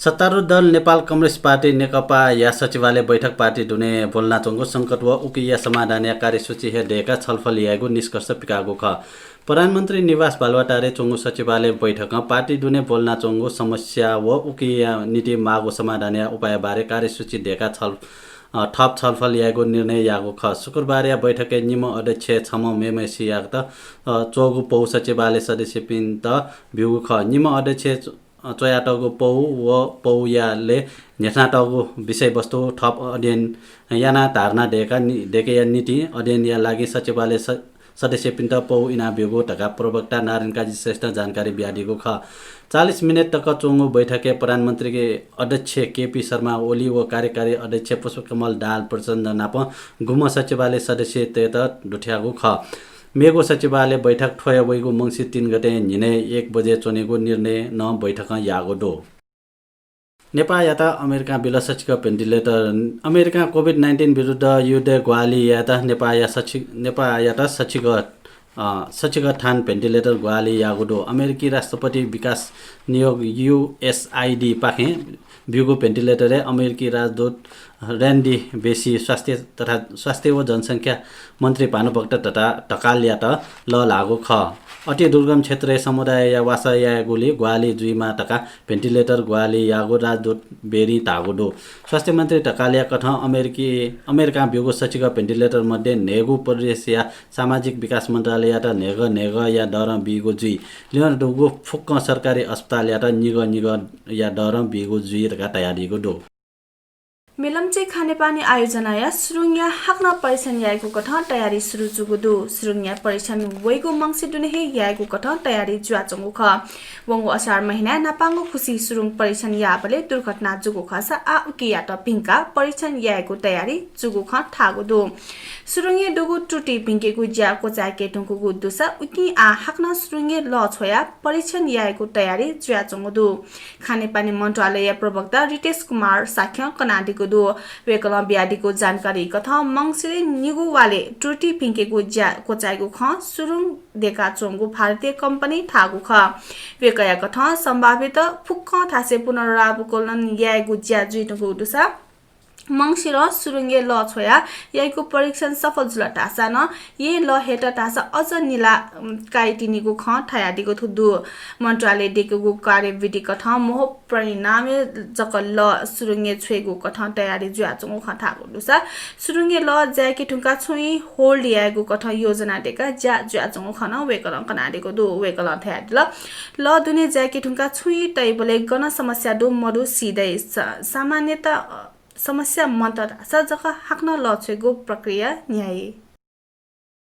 सत्तारूढ़ दल Nepal communist party नेकपा या सचिवालय बैठक पार्टी दुने बोल्ना चोंगो संकट व उकिया समाधान या कार्यसूची हेर्देका छलफल यागो निष्कर्ष पिकागो ख प्रधानमन्त्री निवास बालुवाटारे चोंगो सचिवालय बैठकमा पार्टी दुने बोल्ना चोंगो समस्या व उकिया नीति मागो समाधान या उपाय बारे कार्यसूची देका थप छलफल यागो निर्णय यागो ख शुक्रबार या बैठके निम अध्यक्ष छम मेमेसी याक चोगु पौ सचिवालय सदस्य पिन त भ्युगु ख निम अध्यक्ष चोयाटगो पौ व पौयाले नेटाटगो विषयवस्तु थप अध्ययन याना धारणा देके नीति अध्ययन या लागि सचिवालय सदस्य पिन्त पौ इना बेगो टका प्रवक्ता नारायण काजी श्रेष्ठ जानकारी ब्याडीको ख 40 मिनट तक चोंगो बैठके प्रधानमन्त्री के अध्यक्ष केपी शर्मा ओली व कार्यकारी अध्यक्ष पुष्पकमल दाहाल प्रचण्ड नाप गुम सचिवालय सदस्य तेत डुठ्यागो ख मेगो सचिवालय बैठक ठोय वैगो मंसिर 3 गते निने 1 बजे चोनेगो निर्णय न बैठक यागो दो नेपाल याता अमेरिका बिलसचिक भेन्टिलेटर अमेरिका कोभिड-19 विरुद्ध युद्ध ग्वाली याता नेपाल याता सचिक थान भेन्टिलेटर ग्वाली यागुडो अमेरिकी राष्ट्रपति विकास नियोग USAID पाखे ब्युगो भेन्टिलेटरे अमेरिकी राजदूत र्यान्डी बेसी स्वास्थ्य व जनसङ्ख्या मन्त्री भानुभक्त ढकाल यात ल लागो ख अति दुर्गम क्षेत्र समुदाय या वासा या गोली ग्वाली जुइमा टका भेन्टिलेटर ग्वाली यागो राजदूत बेरी तागोडो स्वास्थ्य मन्त्री ढकालिया कथ अमेरिका ब्युगो सचिक भेन्टिलेटर मध्ये नेगु प्रदेश या सामाजिक विकास मन्त्रालय यात नेग या डर बिगो जुइ लियोन डुगो फुक्क सरकारी अस्पताल यात निग या डर बिगो जुइ रका तयारीको दो मिलमचे खानेपानी आयोजना या सुरुङया हाक्न परीक्षण याएको कथ तयारी सुरु जुगुदु सुरुङया परीक्षण वैगो मंगसे दुने हे याएको कथ तयारी जुवाचंगु ख वंगो असार महिना नापांगो खुसी सुरुङ परीक्षण याबले दुर्घटना जुगु खस आ उकिया त पिंका परीक्षण याएको तयारी जुगु ख थागुदु सुरुङे दुगु टुटी पिंकेगु ज्याको जाके टुंगु गुदुसा उकि आ हाक्न सुरुङे ल छोया परीक्षण याएको तयारी जुवाचंगुदु खानेपानी मन्त्रालय प्रवक्ता रितेश कुमार साक्य कनाडीको दो वेकला ब्याडीको जानकारी कथा मंगसिरे निगुवाले त्रुटि पिंकेको ज्या कोचाइको ख सुरुङ देका चोंगु भारतीय कम्पनी थागु ख वेकया कथा सम्भावित फुक्क थासे पुनरावलोकन यागु ज्या जुइटको दुसा मंगसिर सुरुङे ल छोया याइको परीक्षण सफल जुल टासा न ये ल हेट टासा अझ निला काइटिनीको ख थायाडीको थुदु मन्त्रालय देको कार्यविधि कथा मोह परिणामे जक ल सुरुङे छेगु कथा तयारी जुआचंगु ख थागु दुसा सुरुङे ल ज्याके ठुका छुई होल्ड यागु कथा योजना देका ज्या जुआचंगु खन वेकल कनाडीको दु वेकल थायाड ल दुने ज्याके ठुका छुई तैबले गन समस्या दु मरु सिधै सामान्यता समस्या मन्त्र सजक हाक्न लछेगो प्रक्रिया न्याय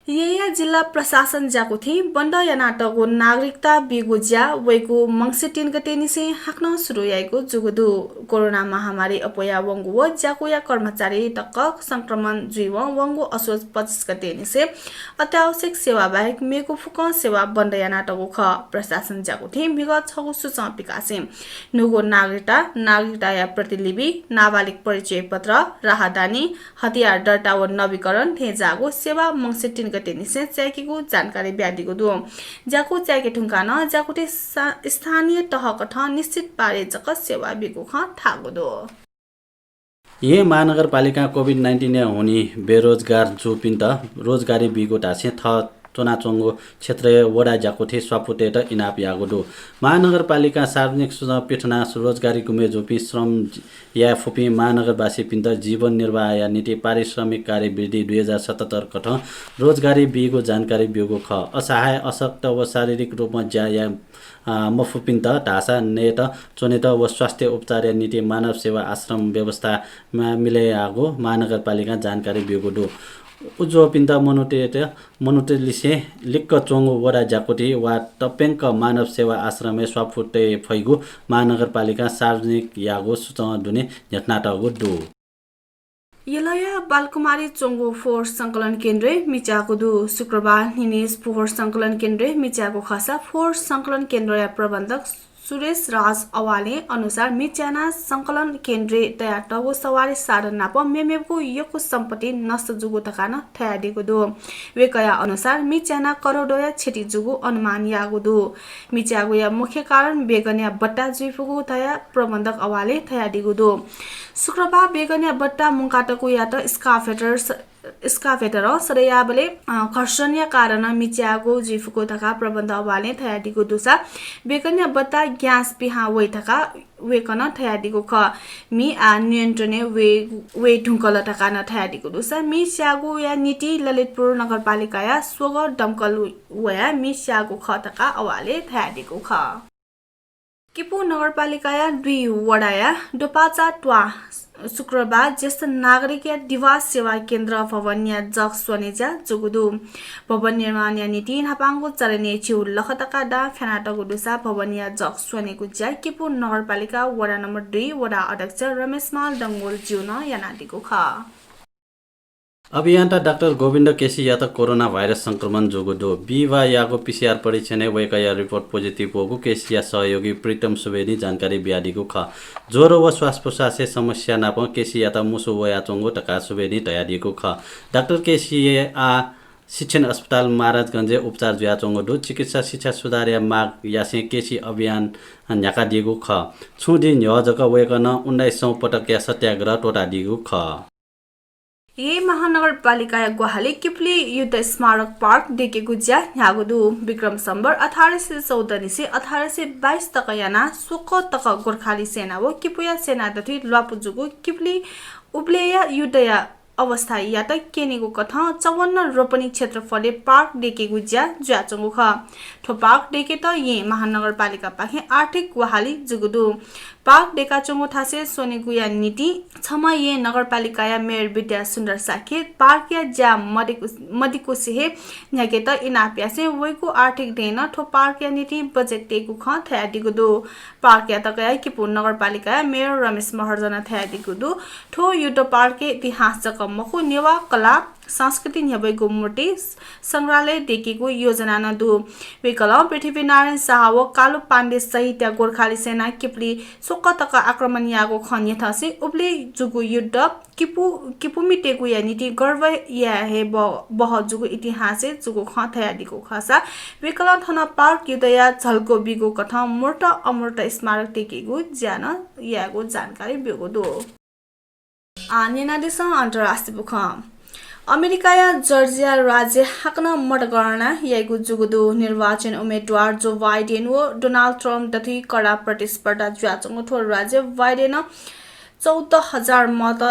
यया जिल्ला प्रशासन जाको थि बन्द या नाटकको नागरिकता बिगुज्या वैको मंगसिर 3 गते निसे हाक्न सुरु याएको जुगुदु कोरोना महामारी अपोया वंगु व जाको या कर्मचारी टक्क संक्रमण जुइव वंगु असोज 25 गते निसे अत्यावश्यक सेवा बाहेक मेको फुक सेवा बन्द या नाटकको ख प्रशासन जाको थि विगत छगु सूचना विकासे नुगो नागरिकता या प्रतिलिपि नाबालिग परिचय पत्र राहदानी हतियार दर्ता व नवीकरण थे जागो सेवा मंगसिर 3 गते निसे च्याकेको जानकारी ब्याडीको दु जाको च्याके ठुंका न जाकोटे स्थानीय तह कथ निश्चित पारे जक सेवा बिगु ख थागो दो ये महानगरपालिका कोभिड-19 हुने बेरोजगार जो पिन्त रोजगारी बिगो टासे थ चोनाचोंगो क्षेत्र वडा जाकोथे स्वापुटेट इनाप यागोडो महानगरपालिका सार्वजनिक सुझाव पिठना रोजगारी गुमे जोपी श्रम या फुपी महानगरवासी पिन्त जीवन निर्वाह या नीति पारिश्रमिक कार्य वृद्धि 2077 कठ रोजगारी बिगो जानकारी बिगो ख असहाय अशक्त व शारीरिक रूपमा ज्या या मफुपिन्त ढासा नेत चोनेत व स्वास्थ्य उपचार या नीति मानव सेवा आश्रम व्यवस्थामा मिलेआगो महानगरपालिका जानकारी बिगो दो उज्जो पिन्ता मनुटे लिसे लिक्क चोंगो वडा जाकोटी वा टपेंक मानव सेवा आश्रम स्वाफुटे फैगु महानगरपालिका सार्वजनिक यागो सूचना दुने झटनाटगो दो यलया बालकुमारी चोंगो फोर्स संकलन केन्द्र मिचाको दु शुक्रबार निनेस फोर्स संकलन केन्द्र मिचाको खासा फोर्स संकलन केन्द्र या प्रबन्धक सुरेश राज अवाले अनुसार मिच्याना संकलन केन्द्र तयार टगो सवारी साधन नाप मेमेको योको सम्पत्ति नष्ट जुगो तकान थयादिको दो वेकया अनुसार मिच्याना करोडया छेटी जुगो अनुमान यागो दो मिच्यागो या मुख्य कारण बेगन्या बट्टा जुइफुगो तया प्रबन्धक अवाले थयादिको दो शुक्रबार बेगन्या बट्टा मुकाटको यात स्काफेटर सरयाबले खर्सन्या कारण मिच्यागो जिफुको तका प्रबन्ध अवाले थयादिको दुसा बेगन्या बट्टा ग्यास पिहा वै तका वेकन थयादिको ख मि आ नियन्त्रणे वे ढुङ्कल तकान थयादिको दुसा मि स्यागो या नीति ललितपुर नगरपालिका या स्वग दमकल वया मि स्यागो ख तका अवाले थयादिको ख किपु नगरपालिका या 2 वडाया डोपाचा ट्वा शुक्रबार ज्येष्ठ नागरिक या दिवास सेवा केन्द्र भवन या जग स्वनेजा जुगुदु भवन निर्माण या नीति नापाङ्गो चलने छिउ लखतका डा फेनाटको दुसा भवन या जग स्वनेको ज्या किपु नगरपालिका वडा नम्बर 2 वडा अध्यक्ष रमेश माल डङ्गोल जिउन यानादिको ख अभियन्ता डाक्टर गोविन्द केसी या त कोरोना भाइरस संक्रमण जोगुदो बिवा याको पीसीआर परीक्षण वेकया रिपोर्ट पोजिटिभ होगु केसी या सहयोगी प्रीतम सुवेदी जानकारी ब्याडीको ख ज्वरो व श्वास प्रश्वास समस्या नाप केसी या त मुसु वया चोंगो टका सुवेदी तयारीको ख डाक्टर केसी आ शिक्षण अस्पताल महाराजगञ्ज उपचार जुया चोंगो दो चिकित्सा शिक्षा सुधार या माग यासे केसी अभियान न्याका दिगो ख छुदि न्यजक वेकन 1900 पटक या सत्याग्रह टोटा दिगो ख ये महानगरपालिका गुवाहाटी किप्ली युद्ध स्मारक पार्क देखेको ज्या न्यागुदु विक्रम सम्बर 1814 से 1822 तक याना सोक तक गोर्खाली सेना वो किपुया सेना दथि लपुजुगु किप्ली उब्लेया युद्धया अवस्था या त केनेको कथा 54 रोपनी क्षेत्रफलले पार्क देखेको ज्या ज्याचंगु ख ठो पार्क देखे त ये महानगरपालिका पाखे आर्थिक गुवाहाटी जुगुदु पार्क डेका चंगो थासे सोनेगु या नीति छमा ये नगरपालिका या मेयर विद्या सुन्दर साखे पार्क या ज्या मदिको सेहे न्याके त इनाप्यासे वैको आर्थिक देन ठो पार्क या नीति बजेट टेको ख थयादिगु दो पार्क या त गया कि पुन नगरपालिका या मेयर रमेश महार्जन थयादिगु दो ठो युद्ध पार्क इतिहास जकमखु नेवा कला संस्कृति न्याबैको मूर्ति संग्रहालय देखेको योजना न दु विकल पृथ्वीनारायण शाह व कालो पाण्डे सहित गोर्खाली सेना किप्ली सोकतक आक्रमण यागो खन्य थसे उब्ले जुगु युद्ध किपुमिटेको या नीति गर्व या हे बह जुगु इतिहास जुगु ख थयादिको खसा विकल थन पार्क युद्ध या झल्को बिगो कथा मूर्त अमूर्त स्मारक देखेको ज्यान यागो जानकारी बिगो दो आनेना देश अन्तर्राष्ट्रिय बुख अमेरिका या जर्जिया राज्य हाक्न मतगणना यागु जुगुदु निर्वाचन उम्मेदवार जो बाइडेन व डोनाल्ड ट्रम्प दथि कडा प्रतिस्पर्धा ज्याचंगो थो राज्य बाइडेन 14,000 मत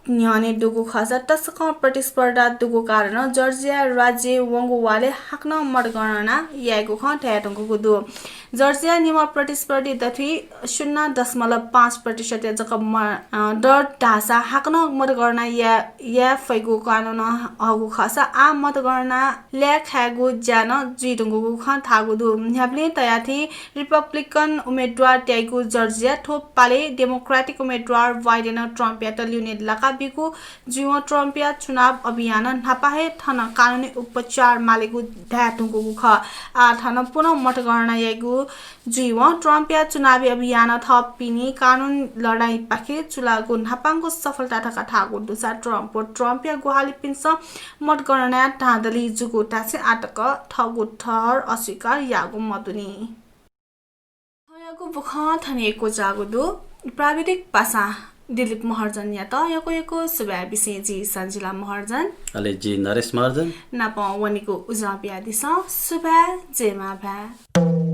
न्याने दुगु खासा तसक प्रतिस्पर्धा दुगु कारण जर्जिया राज्य वंगुवाले हाक्न मतगणना यागु ख ठयाटंगु दु जर्जिया निमा प्रतिस्पर्धी दथि 0.5% जक दर ढासा हाक्न मतगणना या फैगु कानुन हगु खासा आ मतगणना ल्या खागु ज्यान जिदुगु ख थागु दु न्याप्ले तयाथि रिपब्लिकन उम्मेदवार ट्यागु जर्जिया थोप पाले डेमोक्रेटिक उम्मेदवार बाइडेन ट्रम्प या युनिट लगाबिको जीव ट्रम्प या चुनाव अभियान नापाहे थन कानुनी उपचार मालेगु ढाटुगु ख आ थन पुनः मतगणना यागु जीव ट्रम्प या चुनावी अभियान थप पिनी कानुन लडाई पाखे चुलागु नापाङको सफलता ठका थागु दुसा ट्रम्प या गुहाली पिन्स मतगणना ढादली जुगु टासे आटक ठगु ठहर अस्वीकार यागु मदुनी हयागु बुख थनेको जागु दु प्राविधिक पासा दिलीप महार्जन या त यको सुबा बिसेजी संजिला महार्जन अले जी नरेश महार्जन नाप वनिको उजापिया दिस सुबा जेमा भा